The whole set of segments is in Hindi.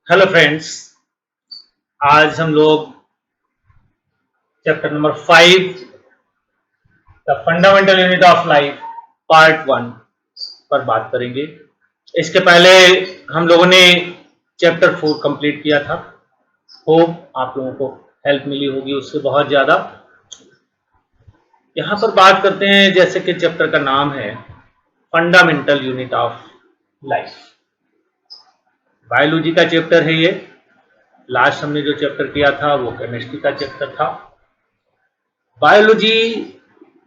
Hello friends. आज हम लोग chapter number 5 the fundamental unit of life part 1 पर बात करेंगे। इसके पहले हम लोगों ने चैप्टर 4 कंप्लीट किया था। होप आप लोगों को हेल्प मिली होगी उससे बहुत ज़्यादा। यहाँ पर बात करते हैं जैसे कि चैप्टर का नाम है fundamental unit of life. Biology का चैप्टर है ये। लास्ट हमने जो चैप्टर किया था वो केमिस्ट्री का चैप्टर था। बायोलॉजी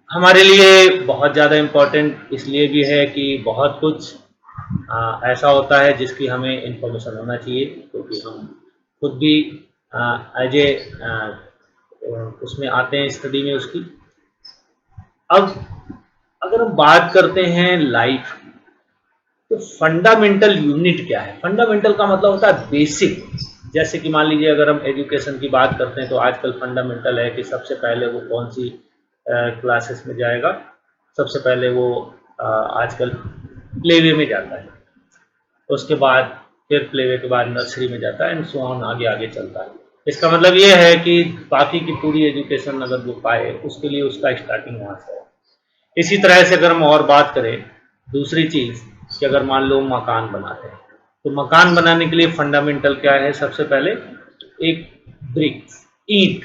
हमारे लिए बहुत ज़्यादा इम्पोर्टेंट इसलिए भी है कि बहुत कुछ ऐसा होता है जिसकी हमें इंफॉर्मेशन होना चाहिए, क्योंकि हम खुद भी एज ए उसमें आते हैं स्टडी में उसकी। अब अगर हम बात करते हैं लाइफ, तो फंडामेंटल यूनिट क्या है? फंडामेंटल का मतलब होता है बेसिक। जैसे कि मान लीजिए अगर हम एजुकेशन की बात करते हैं तो आजकल फंडामेंटल है कि सबसे पहले वो कौन सी क्लासेस में जाएगा। सबसे पहले वो आजकल प्लेवे में जाता है, उसके बाद फिर प्लेवे के बाद नर्सरी में जाता है एंड सो ऑन, आगे आगे चलता है। इसका मतलब ये है कि बाकी की पूरी एजुकेशन अगर वो पाए उसके लिए उसका स्टार्टिंग वहाँ से है। इसी तरह से अगर हम और बात करें दूसरी चीज़ कि अगर मान लो मकान बनाते हैं तो मकान बनाने के लिए फंडामेंटल क्या है? सबसे पहले एक ब्रिक, ईंट।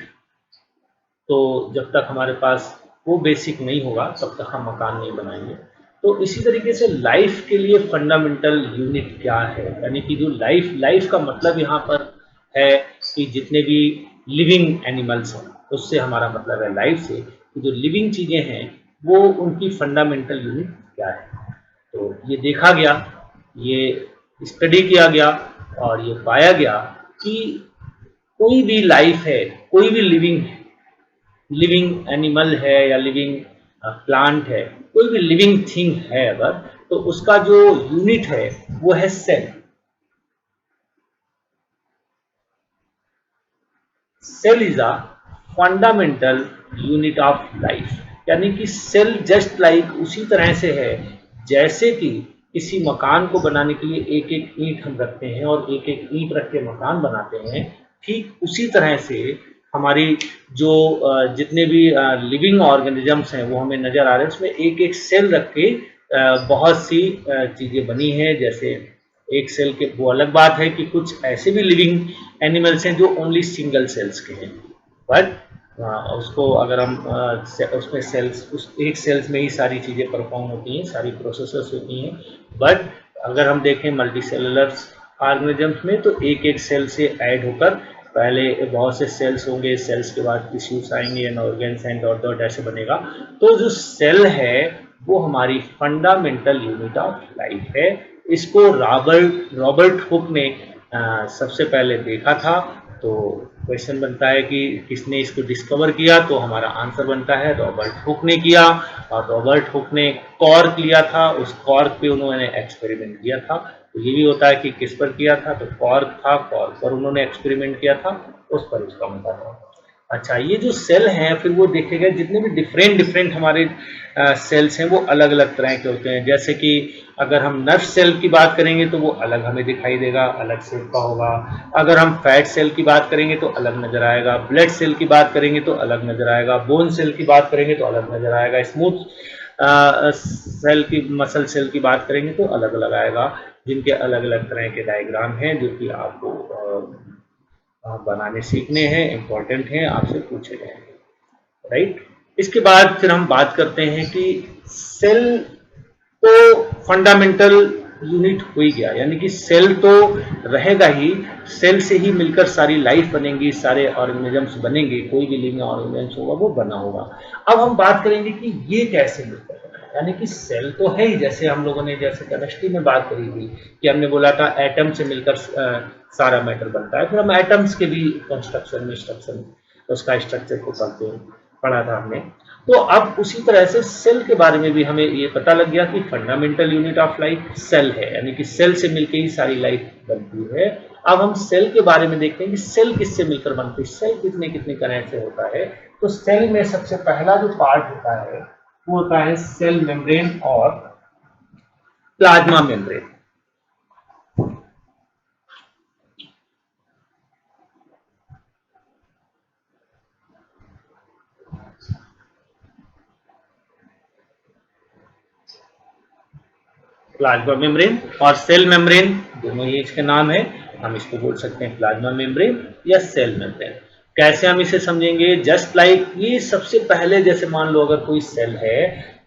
तो जब तक हमारे पास वो बेसिक नहीं होगा तब तक हम मकान नहीं बनाएंगे। तो इसी तरीके से लाइफ के लिए फंडामेंटल यूनिट क्या है? यानी कि जो लाइफ का मतलब यहाँ पर है कि जितने भी लिविंग एनिमल्स हैं उससे हमारा मतलब है लाइफ से, कि जो लिविंग चीज़ें हैं वो उनकी फंडामेंटल यूनिट क्या है। तो ये देखा गया, ये स्टडी किया गया और ये पाया गया कि कोई भी लाइफ है, कोई भी लिविंग एनिमल है या लिविंग प्लांट है, कोई भी लिविंग थिंग है अगर, तो उसका जो यूनिट है वो है cell. Cell is a fundamental unit of life. यानी कि सेल जस्ट लाइक उसी तरह से है जैसे कि किसी मकान को बनाने के लिए एक एक ईंट हम रखते हैं और एक एक ईंट रख के मकान बनाते हैं, ठीक उसी तरह से हमारी जो जितने भी लिविंग ऑर्गेनिजम्स हैं वो हमें नज़र आ रहे हैं, उसमें एक एक सेल रख के बहुत सी चीज़ें बनी हैं। जैसे एक सेल के, वो अलग बात है कि कुछ ऐसे भी लिविंग एनिमल्स हैं जो ओनली सिंगल सेल्स के हैं, बट उसको अगर हम उसमें सेल्स, उस एक सेल्स में ही सारी चीज़ें परफॉर्म होती हैं, सारी प्रोसेसेस होती हैं। बट अगर हम देखें मल्टी सेलुलर ऑर्गेनिजम्स में तो एक एक सेल से ऐड होकर पहले बहुत से सेल्स होंगे, सेल्स के बाद टिश्यूज आएंगे and organs and dot dot ऐसे बनेगा। तो जो सेल है वो हमारी फंडामेंटल यूनिट ऑफ लाइफ है। इसको रॉबर्ट रॉबर्ट हुक ने सबसे पहले देखा था। तो क्वेश्चन बनता है कि किसने इसको डिस्कवर किया, तो हमारा आंसर बनता है रॉबर्ट हुक ने किया। और रॉबर्ट हुक ने कॉर्क लिया था, उस कॉर्क पे उन्होंने एक्सपेरिमेंट किया था। तो ये भी होता है कि किस पर किया था, तो कॉर्क था, कॉर्क पर उन्होंने एक्सपेरिमेंट किया था, उस पर उसका मतलब था। अच्छा, ये जो सेल हैं फिर वो देखे गए जितने भी डिफरेंट डिफरेंट हमारे सेल्स हैं वो अलग अलग तरह के होते हैं। जैसे कि अगर हम नर्व सेल की बात करेंगे तो वो अलग हमें दिखाई देगा, अलग शेप का होगा। अगर हम फैट सेल की बात करेंगे तो अलग नजर आएगा, ब्लड सेल की बात करेंगे तो अलग नजर आएगा, बोन सेल की बात करेंगे तो अलग नजर आएगा, स्मूथ सेल की, मसल सेल की बात करेंगे तो अलग अलग आएगा, जिनके अलग अलग तरह के डायग्राम हैं जो कि आपको बनाने सीखने हैं, इम्पोर्टेंट हैं, आपसे पूछे गए हैं, राइट। इसके बाद फिर हम बात करते हैं कि सेल तो फंडामेंटल यूनिट हो ही गया, यानी कि सेल तो रहेगा ही, सेल से ही मिलकर सारी लाइफ बनेंगी, सारे ऑर्गेनिजम्स बनेंगे, कोई भी लिविंग ऑर्गेनिजम्स होगा वो बना होगा। अब हम बात करेंगे कि ये कैसे मिलकर बना है। यानी कि सेल तो है ही, जैसे हम लोगों ने जैसे केमिस्ट्री में बात करी थी कि हमने बोला था एटम से मिलकर सारा मैटर बनता है, फिर हम एटम्स के भी कंस्ट्रक्शन में स्ट्रक्चर, उसका स्ट्रक्चर को पढ़ते हैं, पढ़ा था हमने। तो अब उसी तरह से सेल के बारे में भी हमें ये पता लग गया कि fundamental unit of life cell है, यानी कि सेल से मिलकर ही सारी लाइफ बनती है। अब हम सेल के बारे में देखते हैं कि सेल किससे मिलकर बनती है, सेल कितने कितने तरह से होता है। तो सेल में सबसे पहला जो पार्ट होता है वो होता है सेल मेम्ब्रेन और प्लाज्मा मेम्ब्रेन। प्लाज्मा मेम्ब्रेन और सेल मेम्ब्रेन दोनों ही इसके नाम है। हम इसको बोल सकते हैं प्लाज्मा मेम्ब्रेन या सेल मेम्ब्रेन। कैसे हम इसे समझेंगे? जस्ट लाइक ये सबसे पहले, जैसे मान लो अगर कोई सेल है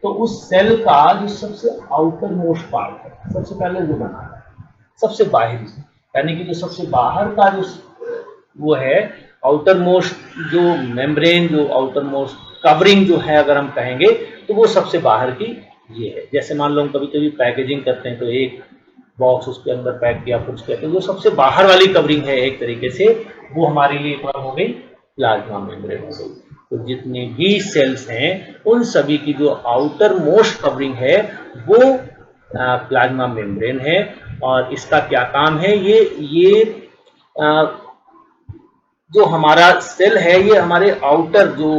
तो उस सेल का जो सबसे आउटर मोस्ट पार्ट है, सबसे पहले जो बना है, सबसे बाहरी, यानी कि जो सबसे बाहर का जो वो है आउटर मोस्ट, जो मेम्ब्रेन, जो आउटर मोस्ट कवरिंग जो है अगर हम कहेंगे तो वो सबसे बाहर की ये है। जैसे मान लो हम कभी कभी पैकेजिंग करते हैं तो एक बॉक्स उसके अंदर पैक किया कुछ किया, तो जो सबसे बाहर वाली कवरिंग है एक तरीके से, वो हमारे लिए क्या हो गई? प्लाज्मा मेम्ब्रेन हो गई। तो जितने भी सेल्स हैं उन सभी की जो आउटर मोस्ट कवरिंग है वो प्लाज्मा मेम्ब्रेन है। और इसका क्या काम है? ये जो हमारा सेल है ये हमारे आउटर जो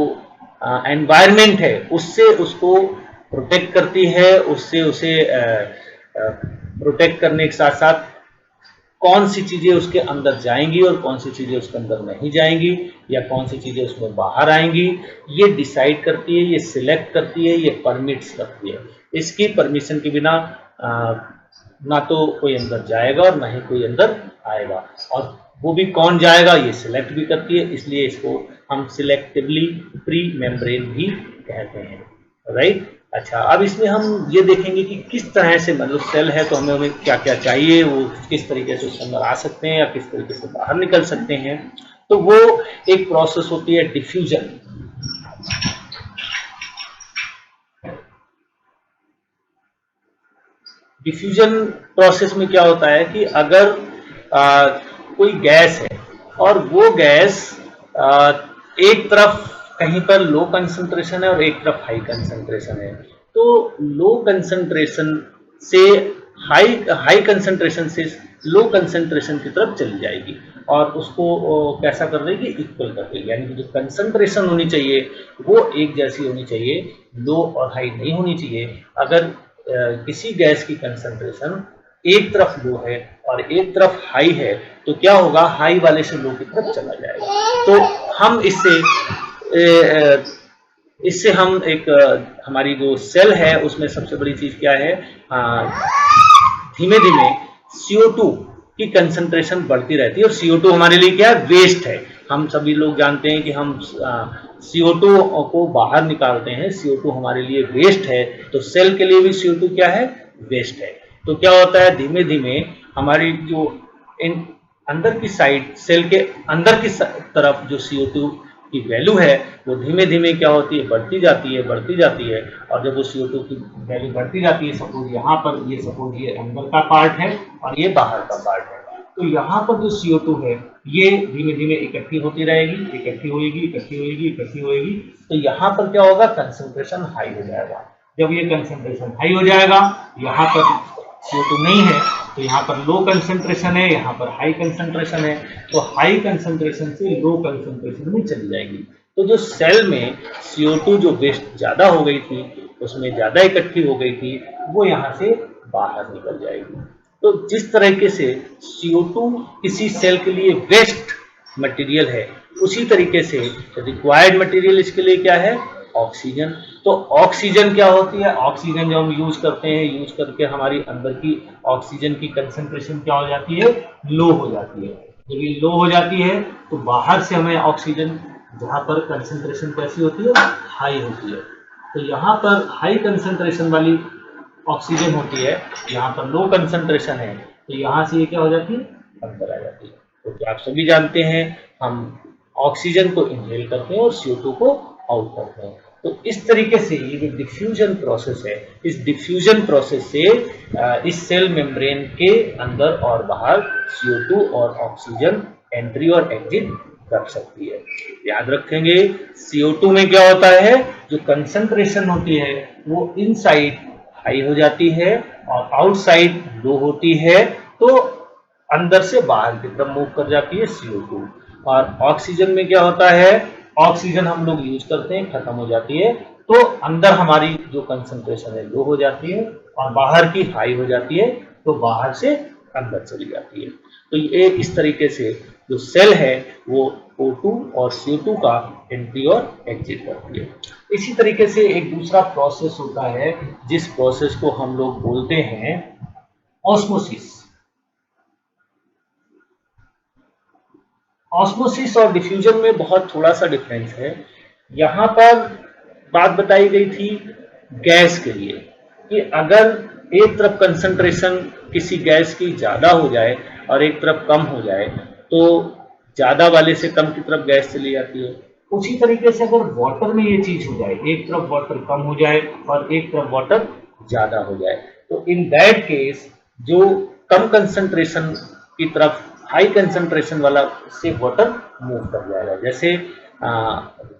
एनवायरनमेंट है उससे उसको प्रोटेक्ट करती है, उससे उसे प्रोटेक्ट करने के साथ साथ कौन सी चीजें उसके अंदर जाएंगी और कौन सी चीजें उसके अंदर नहीं जाएंगी, या कौन सी चीजें उसमें बाहर आएंगी, ये डिसाइड करती है, ये सिलेक्ट करती है, ये परमिट्स करती है। इसकी परमिशन के बिना ना तो कोई अंदर जाएगा और ना ही कोई अंदर आएगा। और वो भी कौन जाएगा ये सिलेक्ट भी करती है, इसलिए इसको हम सिलेक्टिवली प्री मेम्ब्रेन भी कहते हैं, राइट। अच्छा, अब इसमें हम ये देखेंगे कि किस तरह से, मतलब सेल है तो हमें क्या क्या चाहिए, वो किस तरीके से उसके अंदर आ सकते हैं या किस तरीके से बाहर निकल सकते हैं। तो वो एक प्रोसेस होती है डिफ्यूजन। डिफ्यूजन प्रोसेस में क्या होता है कि अगर कोई गैस है और वो गैस एक तरफ कहीं पर लो कंसंट्रेशन है और एक तरफ हाई कंसंट्रेशन है, तो लो कंसंट्रेशन से हाई कंसंट्रेशन से लो कंसंट्रेशन की तरफ चली जाएगी और उसको कैसा कर देगी? इक्वल कर देगी। यानी कि जो कंसंट्रेशन होनी चाहिए वो एक जैसी होनी चाहिए, लो और हाई नहीं होनी चाहिए। अगर किसी गैस की कंसंट्रेशन एक तरफ लो है और एक तरफ हाई है तो क्या होगा? हाई वाले से लो की तरफ चला जाएगा। तो हम इससे हम एक हमारी जो सेल है उसमें सबसे बड़ी चीज क्या है? धीमे धीमे CO2 की कंसंट्रेशन बढ़ती रहती है। और CO2 हमारे लिए क्या है? वेस्ट है। हम सभी लोग जानते हैं कि हम CO2 को बाहर निकालते हैं, CO2 हमारे लिए वेस्ट है, तो सेल के लिए भी CO2 क्या है? वेस्ट है। तो क्या होता है? धीमे धीमे हमारी जो अंदर की साइड, सेल के अंदर की तरफ जो CO2 की वैल्यू है वो धीमे धीमे क्या होती है? बढ़ती जाती है, बढ़ती जाती है। और जब वो CO2 की वैल्यू बढ़ती जाती है, सपोज यहाँ पर ये अंदर का पार्ट है और ये बाहर का पार्ट है, तो यहाँ पर जो CO2 है ये धीमे धीमे इकट्ठी होती रहेगी, इकट्ठी होगी, इकट्ठी होगी, इकट्ठी होगी। तो यहाँ पर क्या होगा? कंसंट्रेशन हाई हो जाएगा। जब ये कंसंट्रेशन हाई हो जाएगा, यहाँ पर CO2 नहीं है तो यहाँ पर लो कंसंट्रेशन है, यहाँ पर हाई कंसंट्रेशन है, तो हाई कंसंट्रेशन से लो कंसंट्रेशन में चली जाएगी। तो जो सेल में CO2 जो वेस्ट ज्यादा हो गई थी, उसमें ज्यादा इकट्ठी हो गई थी, वो यहाँ से बाहर निकल जाएगी। तो जिस तरीके से CO2 किसी सेल के लिए वेस्ट मटेरियल है, उसी तरीके से रिक्वायर्ड मटेरियल इसके लिए क्या है? ऑक्सीजन। तो ऑक्सीजन क्या होती है? ऑक्सीजन जो हम यूज करते हैं, यूज करके हमारी अंदर की ऑक्सीजन की कंसंट्रेशन क्या हो जाती है? लो हो जाती है। जब ये लो हो जाती है तो बाहर से हमें ऑक्सीजन, जहां पर कंसंट्रेशन कैसी होती है? हाई होती है। तो यहाँ पर हाई कंसंट्रेशन वाली ऑक्सीजन होती है, यहाँ पर लो कंसंट्रेशन है, तो यहाँ से ये क्या हो जाती है? अंदर आ जाती है। तो क्या आप सभी जानते हैं, हम ऑक्सीजन को इनहेल करते हैं और CO2 को आउट करते हैं। तो इस तरीके से ये जो डिफ्यूजन प्रोसेस है, इस डिफ्यूजन प्रोसेस से इस सेल मेम्ब्रेन के अंदर और बाहर CO2 और ऑक्सीजन एंट्री और एग्जिट कर सकती है। याद रखेंगे, CO2 में क्या होता है? जो कंसंट्रेशन होती है वो इनसाइड हाई हो जाती है और आउटसाइड लो होती है, तो अंदर से बाहर की तरफ मूव कर जाती है CO2। और ऑक्सीजन में क्या होता है? ऑक्सीजन हम लोग यूज करते हैं, खत्म हो जाती है, तो अंदर हमारी जो कंसंट्रेशन है लो हो जाती है और बाहर की हाई हो जाती है, तो बाहर से अंदर चली जाती है। तो ये इस तरीके से जो सेल है वो O2 और CO2 का एंट्री और एग्जिट करती है। इसी तरीके से एक दूसरा प्रोसेस होता है जिस प्रोसेस को हम लोग बोलते हैं ऑस्मोसिस। ऑस्मोसिस और डिफ्यूजन में बहुत थोड़ा सा डिफरेंस है। यहाँ पर बात बताई गई थी गैस के लिए कि अगर एक तरफ कंसंट्रेशन किसी गैस की ज़्यादा हो जाए और एक तरफ कम हो जाए तो ज़्यादा वाले से कम की तरफ गैस चली जाती है। उसी तरीके से अगर वाटर में ये चीज़ हो जाए, एक तरफ वाटर कम हो जाए और एक तरफ वाटर ज़्यादा हो जाए, तो इन दैट केस जो कम कंसंट्रेशन की तरफ हाई कंसंट्रेशन वाला से वाटर मूव कर जाएगा। जैसे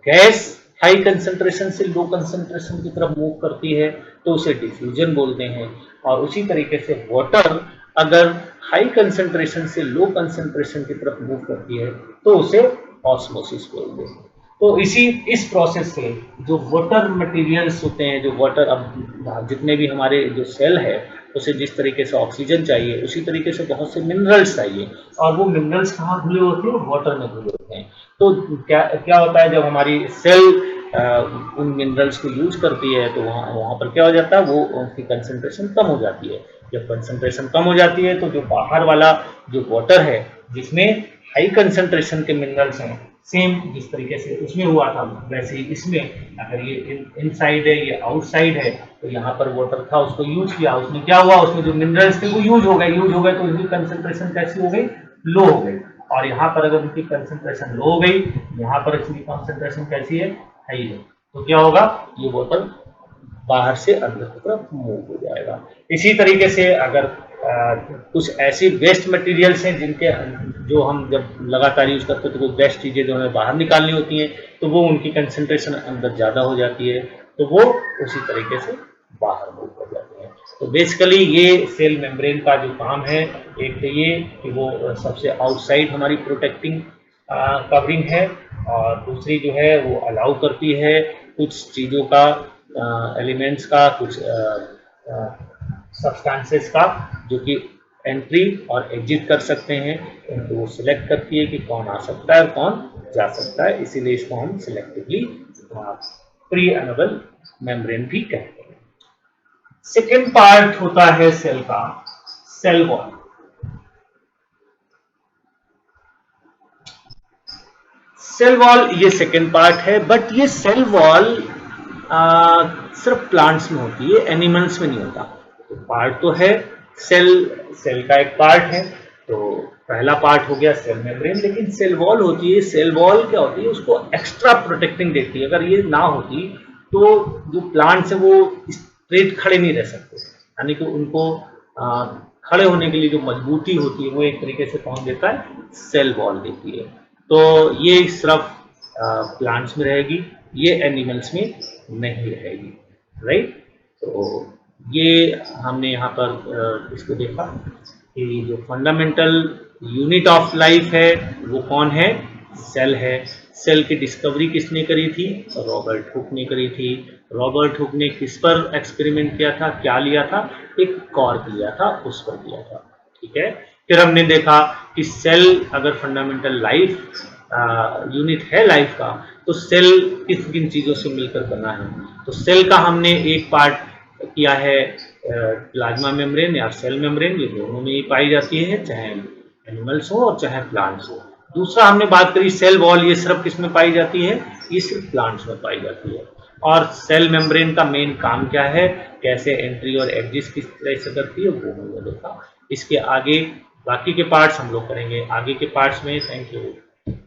गैस हाई कंसंट्रेशन से लो कंसंट्रेशन की तरफ मूव करती है तो उसे डिफ्यूजन बोलते हैं, और उसी तरीके से वाटर अगर हाई कंसंट्रेशन से लो कंसंट्रेशन की तरफ मूव करती है तो उसे ऑस्मोसिस बोलते हैं। तो इस प्रोसेस से जो वाटर मटेरियल्स होते हैं, जो वाटर अब जितने भी हमारे जो सेल है उसे जिस तरीके से ऑक्सीजन चाहिए उसी तरीके से बहुत से मिनरल्स चाहिए, और वो मिनरल्स कहाँ घुले होते हैं? वाटर में घुले होते हैं। तो क्या क्या होता है जब हमारी सेल उन मिनरल्स को यूज करती है तो वहाँ पर क्या हो जाता है, वो उसकी कंसंट्रेशन कम हो जाती है। जब कंसंट्रेशन कम हो जाती है तो जो बाहर वाला जो वाटर है जिसमें हाई कंसंट्रेशन के मिनरल्स हैं, सेम जिस तरीके से उसमें हुआ था वैसे ही इसमें, अगर ये इनसाइड है ये आउटसाइड है, तो यहाँ पर वाटर था उसको यूज किया, उसमें क्या हुआ, उसमें जो मिनरल्स थे वो यूज हो गए तो उनकी कंसंट्रेशन कैसी हो गई? लो हो गई। और यहाँ पर अगर उनकी कंसंट्रेशन लो हो गई, यहाँ पर इसकी कंसंट्रेशन कैसी है? हाई है। तो क्या होगा, ये वाटर बाहर से अंदर की तरफ मूव हो जाएगा। इसी तरीके से अगर कुछ ऐसी वेस्ट मटेरियल्स हैं जिनके जो हम जब लगातार यूज करते हैं तो वो वेस्ट चीज़ें जो हमें बाहर निकालनी होती हैं तो वो उनकी कंसंट्रेशन अंदर ज़्यादा हो जाती है, तो वो उसी तरीके से बाहर मूव कर जाते हैं। तो बेसिकली ये सेल मेम्ब्रेन का जो काम है, एक तो ये कि वो सबसे आउटसाइड हमारी प्रोटेक्टिंग कवरिंग है, और दूसरी जो है वो अलाउ करती है कुछ चीज़ों का, एलिमेंट्स का, कुछ सब्सटेंसेस का जो कि एंट्री और एग्जिट कर सकते हैं, उनको वो सिलेक्ट करती है कि कौन आ सकता है और कौन जा सकता है। इसीलिए इसको हम सिलेक्टिवली प्री एनेबल मेम्ब्रेन भी कहते हैं। सेकेंड पार्ट होता है सेल का सेल वॉल। सेल वॉल ये सेकेंड पार्ट है, बट ये सेल वॉल सिर्फ प्लांट्स में होती है, एनिमल्स में नहीं होता। तो पार्ट तो है, सेल का एक पार्ट है, तो पहला पार्ट हो गया सेल मेम्ब्रेन, लेकिन सेल वॉल होती है। सेल वॉल क्या होती है, उसको एक्स्ट्रा प्रोटेक्टिंग देती है। अगर ये ना होती तो जो प्लांट्स है वो स्ट्रेट खड़े नहीं रह सकते, यानी कि उनको खड़े होने के लिए जो मजबूती होती है वो एक तरीके से कौन देता है? सेल वॉल देती है। तो ये सिर्फ प्लांट्स में रहेगी, ये एनिमल्स में नहीं रहेगी, राइट। तो ये हमने यहाँ पर इसको देखा कि जो फंडामेंटल यूनिट ऑफ लाइफ है वो कौन है? सेल है। सेल की डिस्कवरी किसने करी थी? रॉबर्ट हुक ने करी थी। रॉबर्ट हुक ने किस पर एक्सपेरिमेंट किया था, क्या लिया था? एक कॉर्क लिया था, उस पर किया था, ठीक है। फिर हमने देखा कि सेल अगर फंडामेंटल लाइफ यूनिट है लाइफ का, तो सेल किस किन चीज़ों से मिलकर बना है। तो सेल का हमने एक पार्ट किया है प्लाज्मा मेम्ब्रेन या सेल मेम्ब्रेन, ये दोनों में ही पाई जाती है, चाहे एनिमल्स हो और चाहे प्लांट्स हो। दूसरा हमने बात करी सेल वॉल, ये सिर्फ किस में पाई जाती है? ये सिर्फ प्लांट्स में पाई जाती है। और सेल मेम्ब्रेन का मेन काम क्या है, कैसे एंट्री और एग्जिट किस तरह से करती है, वो हमने देखा। इसके आगे बाकी के पार्ट्स हम लोग करेंगे आगे के पार्ट्स में। Thank you.